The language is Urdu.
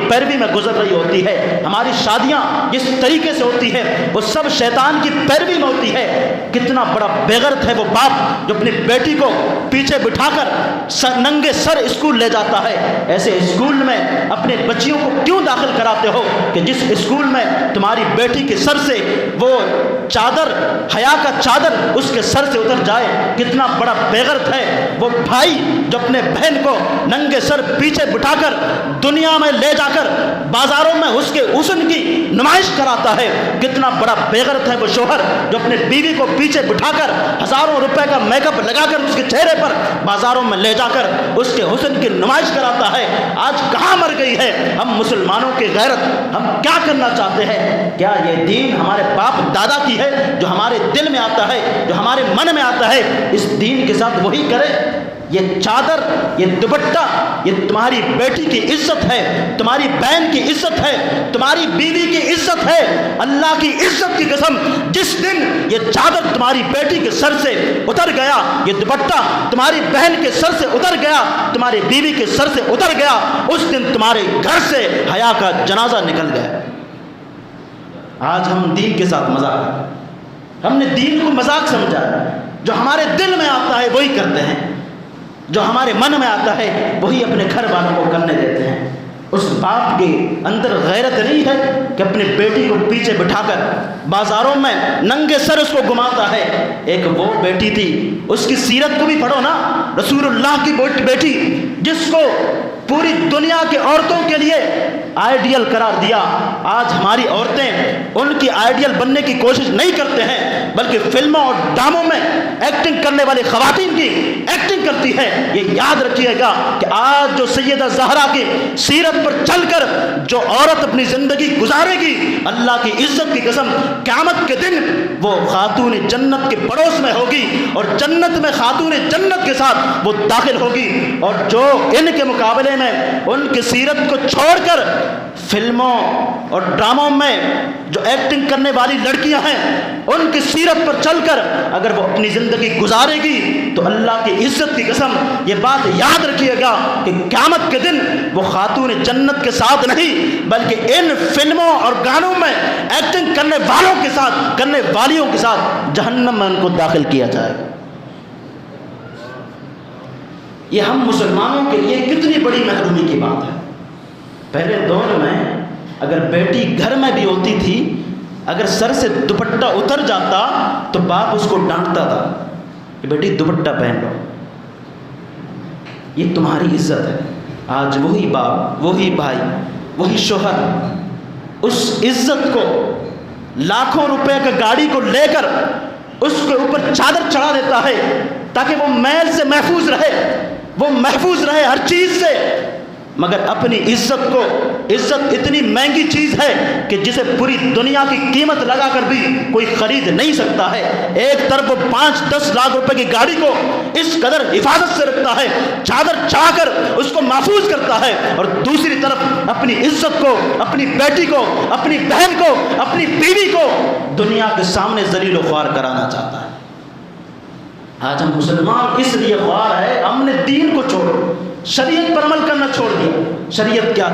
پیروی میں گزر رہی ہوتی ہے، ہماری شادیاں جس طریقے سے ہوتی ہے وہ سب شیطان کی پیروی میں ہوتی ہے۔ کتنا بڑا بے غیرت ہے وہ باپ جو اپنی بیٹی کو پیچھے بٹھا کر ننگے سر اسکول لے جاتا ہے۔ ایسے اسکول میں اپنے بچیوں کو کیوں داخل کراتے ہو کہ جس اسکول میں تمہاری بیٹی کے سر سے وہ چادر، حیا کا چادر اس کے سر سے اتر جائے؟ کتنا بڑا بے غیرت ہے وہ بھائی جو اپنے بہن کو ننگے سر پیچھے بٹھا کر دنیا میں لے جا کر بازاروں میں اس کے حسن کی نمائش کراتا ہے۔ کتنا بڑا بے غیرت ہے وہ شوہر جو اپنے بیوی کو پیچھے بٹھا کر ہزاروں روپے کا میک اپ لگا کر اس کے چہرے پر بازاروں میں لے جا کر اس کے حسن کی نمائش کراتا ہے۔ آج کہاں مر گئی ہے ہم مسلمانوں کی غیرت؟ ہم کیا کرنا چاہتے ہیں؟ کیا یہ دین ہمارے باپ دادا کی ہے جو ہمارے دل میں آتا ہے، جو ہمارے من میں آتا ہے، اس دین کے ساتھ وہی کرے؟ یہ چادر، یہ دوپٹہ، یہ تمہاری بیٹی کی عزت ہے، تمہاری بہن کی عزت ہے، تمہاری بیوی کی عزت ہے۔ اللہ کی عزت کی قسم، جس دن یہ چادر تمہاری بیٹی کے سر سے اتر گیا، یہ دوپٹہ تمہاری بہن کے سر سے اتر گیا، تمہاری بیوی کے سر سے اتر گیا، اس دن تمہارے گھر سے حیا کا جنازہ نکل گیا۔ آج ہم دین کے ساتھ مذاق کرتے ہیں، ہم نے دین کو مذاق سمجھا ہے۔ جو ہمارے دل میں آتا ہے وہی کرتے ہیں، جو ہمارے من میں آتا ہے وہی اپنے گھر والوں کو کرنے دیتے ہیں۔ اس باپ کے اندر غیرت نہیں ہے کہ اپنی بیٹی کو پیچھے بٹھا کر بازاروں میں ننگے سر اس کو گھماتا ہے۔ ایک وہ بیٹی تھی، اس کی سیرت کو بھی پڑھو نا، رسول اللہ کی بیٹی جس کو پوری دنیا کی عورتوں کے لیے آئیڈیل قرار دیا۔ آج ہماری عورتیں ان کی آئیڈیل بننے کی کوشش نہیں کرتے ہیں، بلکہ فلموں اور ڈراموں میں ایکٹنگ کرنے والی خواتین کی ایکٹنگ کرتی ہے۔ یہ یاد رکھیے گا کہ آج جو سیدہ زہرا کی سیرت پر چل کر جو عورت اپنی زندگی گزارے گی، اللہ کی عزت کی قسم قیامت کے دن وہ خاتون جنت کے پڑوس میں ہوگی، اور جنت میں خاتون جنت کے ساتھ وہ داخل ہوگی۔ اور جو ان کے مقابلے میں ان کی سیرت کو چھوڑ کر فلموں اور ڈراموں میں جو ایکٹنگ کرنے والی لڑکیاں ہیں ان کی سیرت پر چل کر اگر وہ اپنی زندگی گزارے گی تو اللہ کی عزت کی قسم یہ بات یاد رکھیے گا کہ قیامت کے دن وہ خاتون جنت کے ساتھ نہیں، بلکہ ان فلموں اور گانوں میں ایکٹنگ کرنے والوں کے ساتھ، کرنے والیوں کے ساتھ جہنم میں ان کو داخل کیا جائے گا۔ یہ ہم مسلمانوں کے لیے کتنی بڑی محرومی کی بات ہے۔ پہلے دور میں اگر بیٹی گھر میں بھی ہوتی تھی، اگر سر سے دوپٹہ اتر جاتا تو باپ اس کو ڈانٹتا تھا کہ بیٹی دوپٹہ پہن لو، یہ تمہاری عزت ہے۔ آج وہی باپ، وہی بھائی، وہی شوہر اس عزت کو لاکھوں روپے کا گاڑی کو لے کر اس کے اوپر چادر چڑھا دیتا ہے تاکہ وہ میل سے محفوظ رہے، وہ محفوظ رہے ہر چیز سے، مگر اپنی عزت کو، عزت اتنی مہنگی چیز ہے کہ جسے پوری دنیا کی قیمت لگا کر بھی کوئی خرید نہیں سکتا ہے۔ ایک طرف وہ 5-10 لاکھ روپے کی گاڑی کو اس قدر حفاظت سے رکھتا ہے، چادر چڑھا کر اس کو محفوظ کرتا ہے، اور دوسری طرف اپنی عزت کو، اپنی بیٹی کو، اپنی بہن کو، اپنی بیوی کو دنیا کے سامنے ذلیل و خوار کرانا چاہتا ہے۔ آج ہم مسلمان اس لیے خوار ہے، ہم نے دین کو چھوڑ، شریعت پر عمل کرنا چھوڑ دیا۔ شریعت کیا